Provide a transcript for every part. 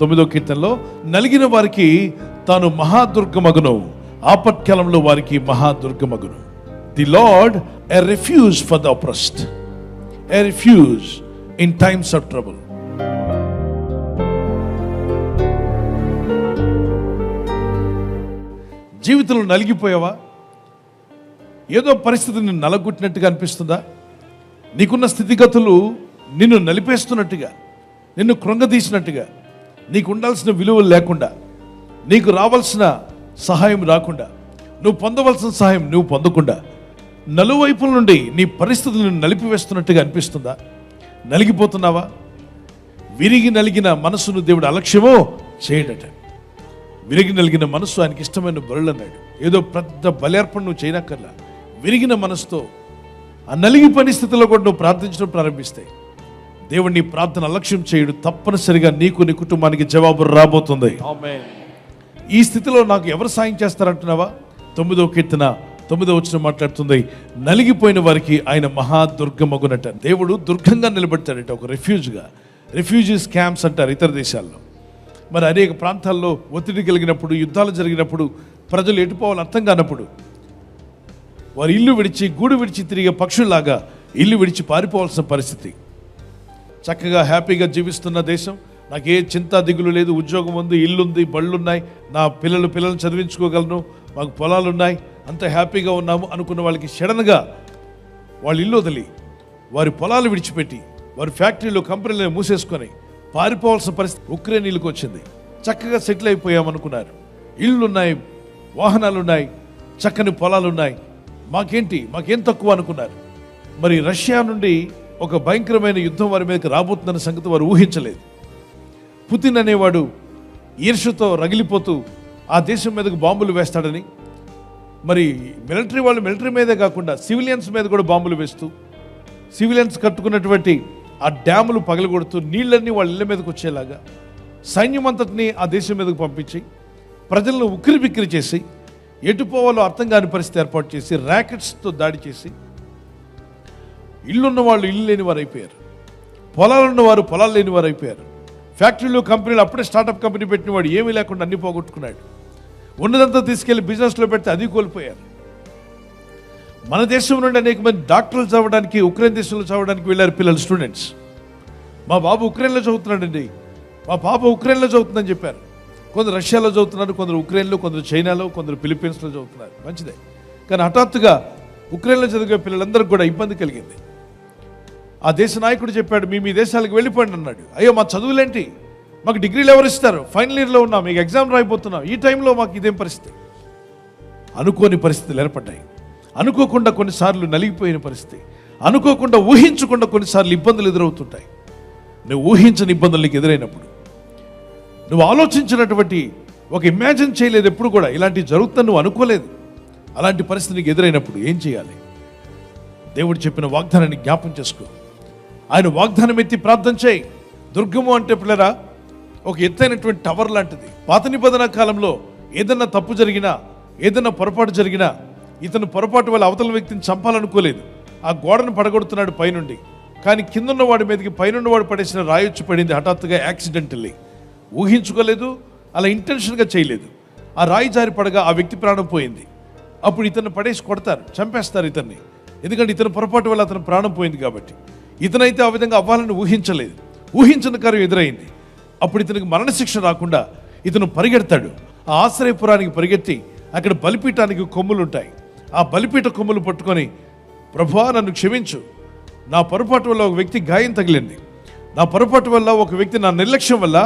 9వ కీర్తనలో నలిగిన వారికి తాను మహాదుర్గమగును, ఆపత్కాలంలో వారికి మహాదుర్గమగును. The lord a refuge for the oppressed, a refuge in times of trouble. జీవితంలో నలిగిపోయావా? ఏదో పరిస్థితి నిన్ను నలగొట్టినట్టుగా అనిపిస్తుందా? నీకున్న స్థితిగతులు నిన్ను నలిపేస్తున్నట్టుగా, నిన్ను కృంగదీసినట్టుగా, నీకు ఉండాల్సిన విలువలు లేకుండా, నీకు రావాల్సిన సహాయం రాకుండా, నువ్వు పొందవలసిన సహాయం నువ్వు పొందకుండా, నలువైపుల నుండి నీ పరిస్థితులను నలిపివేస్తున్నట్టుగా అనిపిస్తుందా? నలిగిపోతున్నావా? విరిగి నలిగిన మనసును దేవుడు అలక్ష్యమో చేయడట. విరిగి నలిగిన మనసు ఆయనకి ఇష్టమైన బలులు అన్నాడు. ఏదో పెద్ద బలి నువ్వు చేయనక్కర్లా. విరిగిన మనసుతో ఆ నలిగి పరిస్థితుల్లో కూడా నువ్వు ప్రార్థించడం ప్రారంభిస్తే దేవుడు నీ ప్రార్థన అలక్ష్యం చేయడు. తప్పనిసరిగా నీకు, నీ కుటుంబానికి జవాబు రాబోతుంది. ఈ స్థితిలో నాకు ఎవరు సాయం చేస్తారంటున్నావా? 9వ కీర్తన 9వ వచనం మాట్లాడుతుంది, నలిగిపోయిన వారికి ఆయన మహాదుర్గమగునట. దేవుడు దుర్గంగా నిలబెడతాడట, ఒక రెఫ్యూజ్గా. రెఫ్యూజీస్ క్యాంప్స్ అంటారు ఇతర దేశాల్లో. మరి అనేక ప్రాంతాల్లో ఒత్తిడి కలిగినప్పుడు, యుద్ధాలు జరిగినప్పుడు, ప్రజలు ఎటుపోవాలని అర్థం కానప్పుడు వారు ఇల్లు విడిచి, గూడు విడిచి తిరిగే పక్షుల్లాగా ఇల్లు విడిచి పారిపోవాల్సిన పరిస్థితి. చక్కగా హ్యాపీగా జీవిస్తున్న దేశం, నాకు ఏ చింత దిగులు లేదు, ఉద్యోగం ఉంది, ఇల్లుంది, బళ్ళున్నాయి, నా పిల్లల్ని చదివించుకోగలను, మాకు పొలాలున్నాయి, అంత హ్యాపీగా ఉన్నాము అనుకున్న వాళ్ళకి సడన్గా వాళ్ళ ఇల్లు వదిలి, వారి పొలాలు విడిచిపెట్టి, వారి ఫ్యాక్టరీలు, కంపెనీలను మూసేసుకొని పారిపోవాల్సిన పరిస్థితి ఉక్రెయిన్కి వచ్చింది. చక్కగా సెటిల్ అయిపోయామనుకున్నారు, ఇళ్ళున్నాయి, వాహనాలున్నాయి, చక్కని పొలాలున్నాయి, మాకేం తక్కువ అనుకున్నారు. మరి రష్యా నుండి ఒక భయంకరమైన యుద్ధం వారి మీదకి రాబోతుందన్న సంగతి వారు ఊహించలేదు. పుతిన్ అనేవాడు ఈర్ష్యతో రగిలిపోతూ ఆ దేశం మీదకు బాంబులు వేస్తాడని, మరి మిలిటరీ మీదే కాకుండా సివిలియన్స్ మీద కూడా బాంబులు వేస్తూ, సివిలియన్స్ కట్టుకున్నటువంటి ఆ డ్యాములు పగలగొడుతూ, నీళ్ళన్నీ వాళ్ళ ఇళ్ళ మీదకి వచ్చేలాగా సైన్యం అంతటిని ఆ దేశం మీదకు పంపించి, ప్రజలను ఉక్కిరిబిక్కిరి చేసి, ఎటుపోవాలో అర్థం కాని పరిస్థితి ఏర్పాటు చేసి, ర్యాకెట్స్తో దాడి చేసి, ఇల్లున్న వాళ్ళు ఇల్లు లేని వారు అయిపోయారు, పొలాలున్న వారు పొలాలు లేని వారు అయిపోయారు. ఫ్యాక్టరీలు, కంపెనీలు, అప్పుడే స్టార్టప్ కంపెనీ పెట్టిన వాడు ఏమీ లేకుండా అన్ని పోగొట్టుకున్నాడు. ఉన్నదంతా తీసుకెళ్లి బిజినెస్లో పెడితే అది కోల్పోయారు. మన దేశం నుండి అనేక మంది డాక్టర్లు చదవడానికి ఉక్రెయిన్ దేశంలో చదవడానికి వెళ్ళారు పిల్లలు, స్టూడెంట్స్. మా బాబు ఉక్రెయిన్లో చదువుతున్నాడండి, మా పాప ఉక్రెయిన్లో చదువుతుందని చెప్పారు. కొందరు రష్యాలో చదువుతున్నారు, కొందరు ఉక్రెయిన్లో, కొందరు చైనాలో, కొందరు ఫిలిప్పీన్స్లో చదువుతున్నారు. మంచిదే. కానీ హఠాత్తుగా ఉక్రెయిన్లో చదివే పిల్లలందరికీ కూడా ఇబ్బంది కలిగింది. ఆ దేశ నాయకుడు చెప్పాడు, మీ దేశాలకు వెళ్ళిపోండి అన్నాడు. అయ్యో, మా చదువులేంటి, మాకు డిగ్రీలు ఎవరు ఇస్తారు, ఫైనల్ ఇయర్లో ఉన్నాం, మీకు ఎగ్జామ్ రాయిపోతున్నాం, ఈ టైంలో మాకు ఇదేం పరిస్థితి. అనుకోని పరిస్థితులు ఏర్పడ్డాయి. అనుకోకుండా కొన్నిసార్లు నలిగిపోయిన పరిస్థితి, అనుకోకుండా, ఊహించకుండా కొన్నిసార్లు ఇబ్బందులు ఎదురవుతుంటాయి. నువ్వు ఊహించని ఇబ్బందులు నీకు ఎదురైనప్పుడు, నువ్వు ఆలోచించినటువంటి, ఒక ఇమాజిన్ చేయలేదు ఎప్పుడు కూడా, ఇలాంటివి జరుగుతుందని నువ్వు అనుకోలేదు, అలాంటి పరిస్థితి నీకు ఎదురైనప్పుడు ఏం చేయాలి? దేవుడు చెప్పిన వాగ్దానాన్ని జ్ఞాపం చేసుకో. ఆయన వాగ్దానం ఎత్తి ప్రార్థన చేయి. దుర్గము అంటే పిల్లరా ఒక ఎత్తైనటువంటి టవర్ లాంటిది. పాత నిబంధన కాలంలో ఏదన్నా తప్పు జరిగినా, ఏదన్నా పొరపాటు జరిగినా, ఇతను పొరపాటు వల్ల అవతల వ్యక్తిని చంపాలనుకోలేదు, ఆ గోడను పడగొడుతున్నాడు పైనుండి, కానీ కిందన్న వాడి మీదకి పైనున్నవాడు పడేసిన రాయొచ్చి పడింది హఠాత్తుగా, యాక్సిడెంటల్లీ. ఊహించుకోలేదు, అలా ఇంటెన్షన్గా చేయలేదు. ఆ రాయి జారి పడగా ఆ వ్యక్తి ప్రాణం పోయింది. అప్పుడు ఇతన్ని పడేసి కొడతారు, చంపేస్తారు ఇతన్ని, ఎందుకంటే ఇతని పొరపాటు వల్ల అతను ప్రాణం పోయింది కాబట్టి. ఇతనైతే ఆ విధంగా అవ్వాలని ఊహించలేదు, ఊహించిన కార్యం ఎదురైంది. అప్పుడు ఇతనికి మరణశిక్ష రాకుండా ఇతను పరిగెడతాడు. ఆ ఆశ్రయపురానికి పరిగెత్తి అక్కడ బలిపీఠానికి కొమ్ములు ఉంటాయి. ఆ బలిపీఠ కొమ్ములు పట్టుకొని, ప్రభువా నన్ను క్షమించు, నా పొరపాటు వల్ల ఒక వ్యక్తి గాయం తగిలింది, నా పొరపాటు వల్ల ఒక వ్యక్తి, నా నిర్లక్ష్యం వల్ల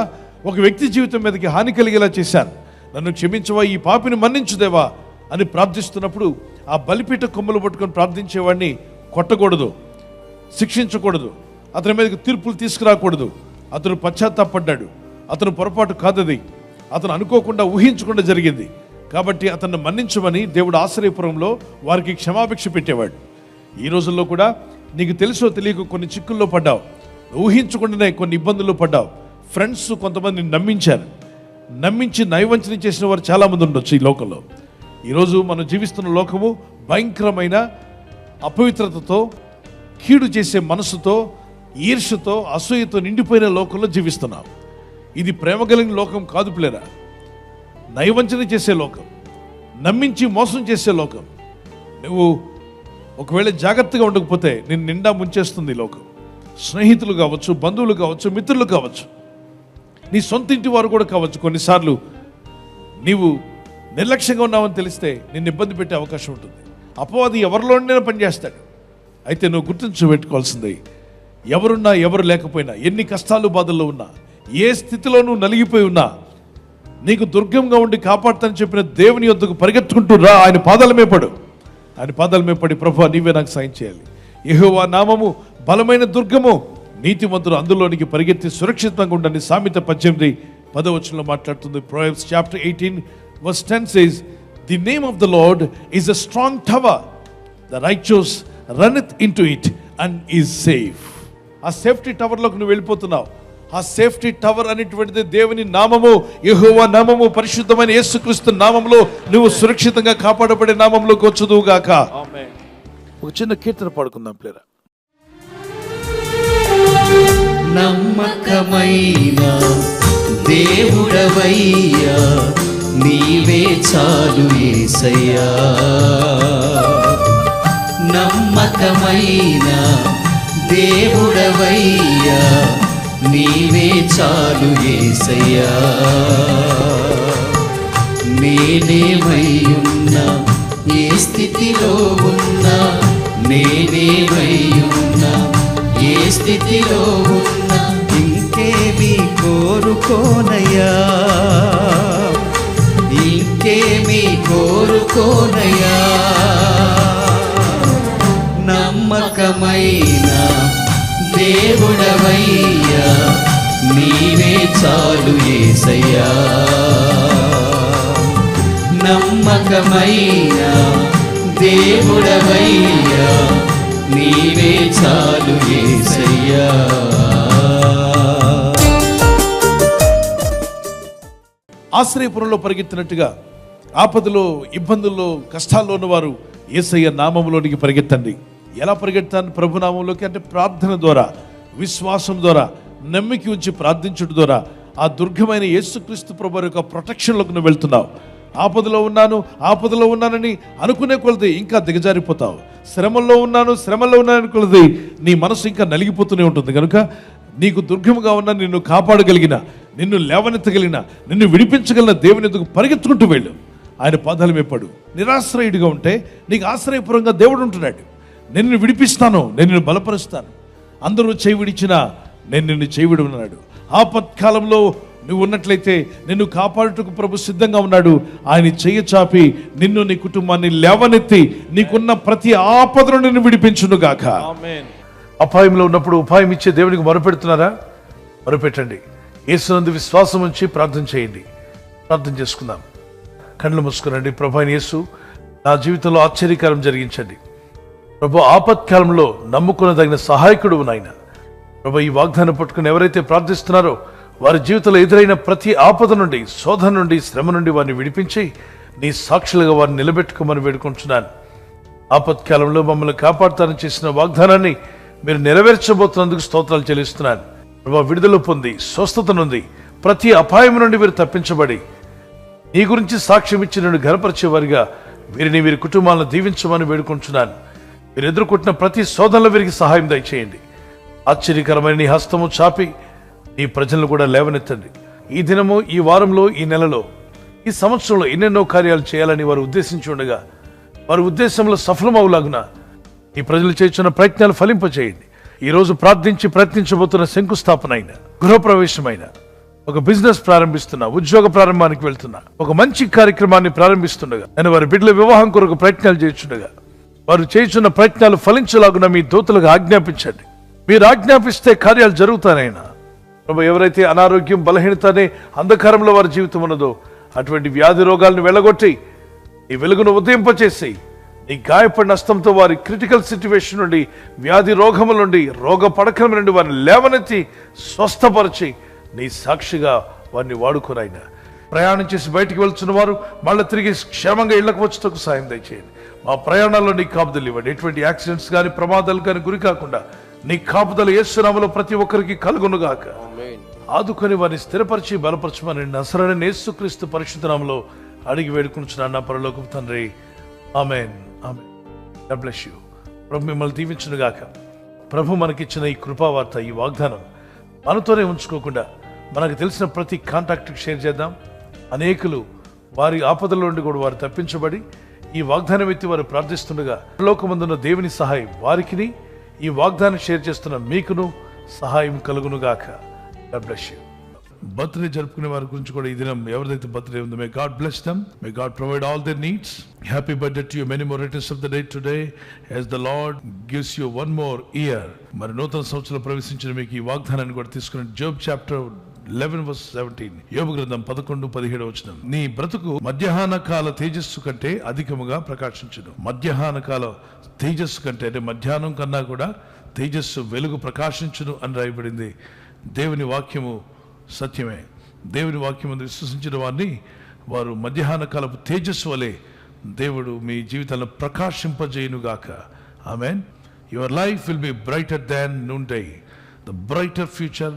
ఒక వ్యక్తి జీవితం మీదకి హాని కలిగేలా చేశాను, నన్ను క్షమించవా, ఈ పాపిని మన్నించుదేవా అని ప్రార్థిస్తున్నప్పుడు ఆ బలిపీఠ కొమ్ములు పట్టుకొని ప్రార్థించేవాడిని కొట్టకూడదు, శిక్షించకూడదు, అతని మీదకి తీర్పులు తీసుకురాకూడదు. అతను పశ్చాత్తాపడ్డాడు, అతను పొరపాటు కాదది, అతను అనుకోకుండా, ఊహించకుండా జరిగింది కాబట్టి అతన్ని మన్నించమని దేవుడు ఆశ్రయపురంలో వారికి క్షమాభిక్ష పెట్టేవాడు. ఈ రోజుల్లో కూడా నీకు తెలుసో తెలియక కొన్ని చిక్కుల్లో పడ్డావు, ఊహించకుండానే కొన్ని ఇబ్బందుల్లో పడ్డావు. ఫ్రెండ్స్ కొంతమంది నమ్మించారు, నమ్మించి నైవంచన చేసిన వారు చాలామంది ఉండొచ్చు ఈ లోకంలో. ఈరోజు మనం జీవిస్తున్న లోకము భయంకరమైన అపవిత్రతతో, కీడు చేసే మనసుతో, ఈర్ష్యతో, అసూయతో నిండిపోయిన లోకంలో జీవిస్తున్నాం. ఇది ప్రేమ కలిగిన లోకం కాదు ప్లేరా. నయవంచన చేసే లోకం, నమ్మించి మోసం చేసే లోకం. నువ్వు ఒకవేళ జాగ్రత్తగా ఉండకపోతే నిన్ను నిండా ముంచేస్తుంది ఈ లోకం. స్నేహితులు కావచ్చు, బంధువులు కావచ్చు, మిత్రులు కావచ్చు, నీ సొంత ఇంటి వారు కూడా కావచ్చు. కొన్నిసార్లు నీవు నిర్లక్ష్యంగా ఉన్నావని తెలిస్తే నిన్ను ఇబ్బంది పెట్టే అవకాశం ఉంటుంది. అపవాది ఎవరిలోనైనా పనిచేస్తాడు. అయితే నువ్వు గుర్తుంచుపెట్టుకోవాల్సింది, ఎవరున్నా ఎవరు లేకపోయినా, ఎన్ని కష్టాలు బాధల్లో ఉన్నా, ఏ స్థితిలో నువ్వు నలిగిపోయి ఉన్నా, నీకు దుర్గంగా ఉండి కాపాడుతానని చెప్పిన దేవుని యొద్దకు పరిగెత్తుకుంటూ రా. ఆయన పాదాల మీద పడు. ఆయన పాదాల మీద పడి, ప్రభువా నీవే నాకు సాయం చేయాలి. యెహోవా నామము బలమైన దుర్గము, నీతిమంతులు అందులోనికి పరిగెత్తి సురక్షితంగా ఉండని. సామెత 18:10 మాట్లాడుతుంది. Proverbs chapter 18 verse 10 says, the name of the Lord is a strong tower, the righteous runneth into it and is safe. ఆ సేఫ్టీ టవర్లోకి నువ్వు వెళ్ళిపోతున్నావు. ఆ సేఫ్టీ టవర్ అనేటువంటిది దేవుని నామము, యెహోవా నామము, పరిశుద్ధమైన యేసుక్రీస్తు నామములో నువ్వు సురక్షితంగా కాపాడబడే నామంలోకి వచ్చుదువుగాక. ఆమేన్. ఒక చిన్న కీర్తన పాడుకుందాం ప్లేరా. నమ్మకమైన దేవుడవయ్యా, నీవే చాలు యేసయ్యా. నమ్మకమైన దేవుడవయ్యా, నీవే చాలు యేసయ్యా. నేనేమయ్యున్నా, ఏ స్థితిలో ఉన్నా, నేనేమయ్యున్నా, ఏ స్థితిలో ఉన్నా, ఇంకేమీ కోరుకోనయ్యా, ఇంకేమీ కోరుకోనయ్యా. నమ్మకమైన దేవుడవయ్యా, నీవే చాలు యేసయ్యా. నమ్మకమైన దేవుడవయ్యా, నీవే చాలు యేసయ్యా. ఆశ్రయపురంలో పరిగెత్తినట్టుగా ఆపదలో, ఇబ్బందుల్లో, కష్టాల్లో ఉన్నవారు యేసయ్య నామములోనికి పరిగెత్తండి. ఎలా పరిగెత్తాను ప్రభు నామంలోకి అంటే ప్రార్థన ద్వారా, విశ్వాసం ద్వారా, నమ్మిక ఉంచి ప్రార్థించడం ద్వారా ఆ దుర్గమైన యేసుక్రీస్తు ప్రభు యొక్క ప్రొటెక్షన్లోకి నువ్వు వెళ్తున్నావు. ఆపదలో ఉన్నానని అనుకునే కొలది ఇంకా దిగజారిపోతావు. శ్రమల్లో ఉన్నానని కొలది నీ మనసు ఇంకా నలిగిపోతూనే ఉంటుంది. కనుక నీకు దుర్గముగా ఉన్న, నిన్ను కాపాడగలిగిన, నిన్ను లేవనెత్తగలిగిన, నిన్ను విడిపించగలిగిన దేవుని ఎందుకు పరిగెత్తుకుంటూ వెళ్ళు. ఆయన పాదాల మీద పడు. నిరాశ్రయుడిగా ఉంటే నీకు ఆశ్రయపురంగా దేవుడు ఉంటున్నాడు. నేను నిన్ను విడిపిస్తాను, నేను నిన్ను బలపరుస్తాను. అందరూ చేయి విడిచినా నేను నిన్ను చేయి విడవన్నాడు. ఆపత్కాలంలో నువ్వు ఉన్నట్లయితే నిన్ను కాపాడుటకు ప్రభు సిద్ధంగా ఉన్నాడు. ఆయన చెయ్యి చాపి నిన్ను, నీ కుటుంబాన్ని లేవనెత్తి నీకున్న ప్రతి ఆపదను నిన్ను విడిపించును గాక. ఆమేన్. అపాయంలో ఉన్నప్పుడు ఉపాయం ఇచ్చే దేవునికి మొరపెడుతున్నారా? మొరపెట్టండి. యేసునందు విశ్వాసం ఉంచి ప్రార్థన చేయండి. ప్రార్థన చేసుకుందాం. కళ్ళు మూసుకునండి. ప్రభు అయిన యేసు, నా జీవితంలో ఆశ్చర్యకారం జరిగించండి. ప్రభు, ఆపత్కాలంలో నమ్ముకునదగిన సహాయకుడు నాయన. ప్రభు, ఈ వాగ్దానం పట్టుకుని ఎవరైతే ప్రార్థిస్తున్నారో వారి జీవితంలో ఎదురైన ప్రతి ఆపద నుండి, శోధన నుండి, శ్రమ నుండి వారిని విడిపించి నీ సాక్షులుగా వారిని నిలబెట్టుకోమని వేడుకుంటున్నాను. ఆపత్కాలంలో మమ్మల్ని కాపాడుతానని చేసిన వాగ్దానాన్ని మీరు నెరవేర్చబోతున్నందుకు స్తోత్రాలు చెల్లిస్తున్నాను. ప్రభు, విడుదల పొంది, స్వస్థత నుండి, ప్రతి అపాయం నుండి మీరు తప్పించబడి నీ గురించి సాక్ష్యం ఇచ్చి నేను ఘనపరిచేవారిగా వీరిని, వీరి కుటుంబాలను దీవించమని వేడుకుంటున్నాను. మీరు ఎదుర్కొంటున్న ప్రతి శోధనలో వీరికి సహాయం దయచేయండి. ఆశ్చర్యకరమైన నీ హస్తము చాపి నీ ప్రజలను కూడా లేవనెత్తండి. ఈ దినము, ఈ వారంలో, ఈ నెలలో, ఈ సంవత్సరంలో ఎన్నెన్నో కార్యాలు చేయాలని వారు ఉద్దేశించి ఉండగా వారి ఉద్దేశంలో సఫలమవులాగున ఈ ప్రజలు చేస్తున్న ప్రయత్నాలు ఫలింపచేయండి. ఈరోజు ప్రార్థించి ప్రయత్నించబోతున్న శంకుస్థాపన అయిన, గృహప్రవేశమైన, ఒక బిజినెస్ ప్రారంభిస్తున్నా, ఉద్యోగ ప్రారంభానికి వెళ్తున్నా, ఒక మంచి కార్యక్రమాన్ని ప్రారంభిస్తుండగా, నేను వారి బిడ్డల వివాహం కొరకు ప్రయత్నాలు చేస్తుండగా వారు చేస్తున్న ప్రయత్నాలు ఫలించలాగున మీ దూతలకు ఆజ్ఞాపించండి. మీరు ఆజ్ఞాపిస్తే కార్యాలు జరుగుతానైనా. ప్రభు, ఎవరైతే అనారోగ్యం, బలహీనత అనే అంధకారంలో వారి జీవితం ఉన్నదో అటువంటి వ్యాధి రోగాలను వెళ్ళగొట్టి నీ వెలుగును ఉదయింపచేసి నీ గాయపడిన హస్తంతో వారి క్రిటికల్ సిచ్యువేషన్ నుండి, వ్యాధి రోగముల నుండి, రోగ పడకల నుండి వారిని లేవనెత్తి స్వస్థపరిచి నీ సాక్షిగా వారిని వాడుకోనైనా. ప్రయాణం చేసి బయటికి వెళ్తున్న వారు మళ్ళీ తిరిగి క్షేమంగా ఇళ్లకు వచ్చేందుకు సాయం దయచేయండి. మా ప్రయాణాల్లో నీ కాపుదలు ఇవ్వండి. ఎటువంటి యాక్సిడెంట్స్ కానీ, ప్రమాదాలు కానీ గురి కాకుండా నీ కాపుదల యేసు నామములో ప్రతి ఒక్కరికి కలుగునుగాక. ఆదుకొని వారిని స్థిరపరిచి బలపరచమని నజరేయుడైన యేసుక్రీస్తు పరిశుద్ధ నామములో అడిగి వేడుకొనుచున్నాను నా పరలోకపు తండ్రి. ఆమేన్. ఆమేన్. God bless you. ప్రభు మిమ్మల్ని దీవించును గాక. ప్రభు మనకిచ్చిన ఈ కృపావార్త, ఈ వాగ్దానం మనతోనే ఉంచుకోకుండా మనకు తెలిసిన ప్రతి కాంటాక్ట్కి షేర్ చేద్దాం. అనేకులు వారి ఆపదల నుండి కూడా వారు తప్పించబడి ఈ వాగ్దానం ఎత్తి వారు ప్రార్థిస్తుండగా లోకమందున్న దేవుని సహాయం వారికిని, ఈ వాగ్దానం షేర్ చేస్తున్న మీకును సహాయం కలుగును గాక. God bless you. బర్త్డే జరుపుకునే వారి గురించి కూడా ఈ దినం ఎవరిదైతే బర్త్డే ఉందో, may God bless them, may God provide all their needs. Happy birthday to you. Many more returns of the day today as the Lord gives you one more year. మరి నూతన సంవత్సరంలో ప్రవేశించిన మీకు ఈ వాగ్దానాన్ని కూడా తీసుకుని జోబ్ చాప్టర్ 11:17, యోబు గ్రంథం 11:17 నీ బ్రతుకు మధ్యాహ్న కాల తేజస్సు కంటే అధికముగా ప్రకాశించును. మధ్యాహ్న కాల తేజస్సు కంటే అంటే మధ్యాహ్నం కన్నా కూడా తేజస్సు వెలుగు ప్రకాశించును అని రాయబడింది. దేవుని వాక్యము సత్యమే. దేవుని వాక్యం విశ్వసించిన వారిని వారు మధ్యాహ్న కాలపు తేజస్సు వలె దేవుడు మీ జీవితాలను ప్రకాశింపజేయునుగాక. ఆమేన్. Your life will be brighter than noon day. The brighter future,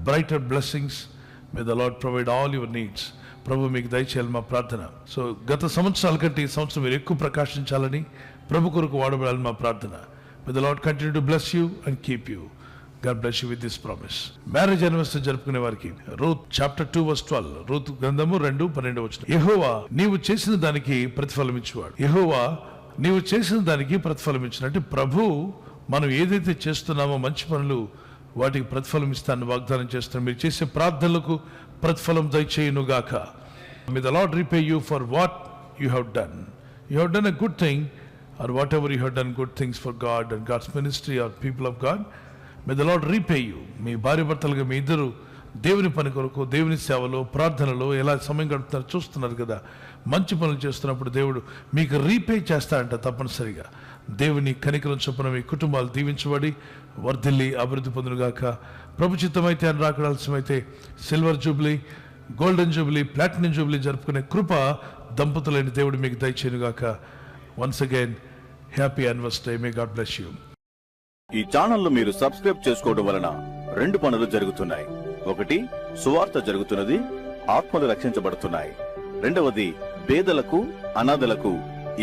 brighter blessings. May the lord provide all your needs. ప్రభు మీకు దయచేయాలి మా ప్రార్థన. సో గత సంవత్సరాల కంటే ఈ సంవత్సరం మీరు ఎక్కువ ప్రకాశించాలని, ప్రభు కొరకు వాడబడాలని మా ప్రార్థన. మే the lord continue to bless you and keep you. God bless you with this promise. Marriage anniversary జరుపుకునే వారికి రూత్ చాప్టర్ 2:12, రూత్ గ్రంథము 2:12 యెహోవా నీవు చేసిన దానికి ప్రతిఫలం ఇచ్చేవాడు. యెహోవా నీవు చేసిన దానికి ప్రతిఫలం ఇచ్చిన అంటే ప్రభు మనం ఏదైతే చేస్తున్నామో మంచి పనులు వాటికి ప్రతిఫలం ఇస్తానని వాగ్దానం చేస్తున్నాం. మీరు చేసే ప్రార్థనలకు ప్రతిఫలం దయచేయును గాక. May the Lord repay you for what you have done. You have done a good thing, or whatever you have done good things for God and God's ministry or people of God. May the Lord repay you. మీ భార్య భర్తలుగా మీ ఇద్దరు దేవుని పని కొరకు, దేవుని సేవలో, ప్రార్థనలో ఎలా సమయం గడుపుతారో చూస్తున్నారు కదా. మంచి పనులు చేస్తున్నప్పుడు దేవుడు మీకు రీపే చేస్తాడంట తప్పనిసరిగా. దేవుని కనికరం చొప్పున మీ కుటుంబాలు దీవించబడి వర్ధిల్లి అభివృద్ధి పొందునుగాక. ప్రభు చిత్తమైతే అని రాకడాల్సిమైతే silver jubilee, golden jubilee, platinum jubilee జరుపుకునే కృప దంపతులైన దేవుడు మీకు దయచేయునుగాక. Once again happy anniversary. May God bless you. ఈ ఛానల్ ను మీరు సబ్స్క్రైబ్ చేసుకోవడం వలన 2 పనులు జరుగుతున్నాయి. ఒకటి, సువార్త జరుగుతున్నది, ఆత్మలు రక్షించబడుతున్నాయి. రెండవది, పేదలకు, అనాథలకు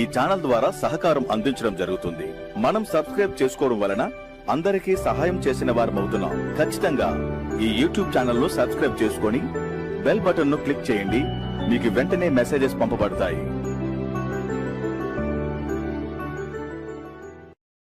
ఈ ఛానల్ ద్వారా సహకారం అందించడం జరుగుతుంది. మనం సబ్స్క్రైబ్ చేసుకోవడం వలన అందరికీ సహాయం చేసిన వారమవుతున్నాం. ఖచ్చితంగా ఈ యూట్యూబ్ ఛానల్ ను సబ్స్క్రైబ్ చేసుకొని బెల్ బటన్ ను క్లిక్ చేయండి. మీకు వెంటనే మెసేజెస్ పంపబడతాయి.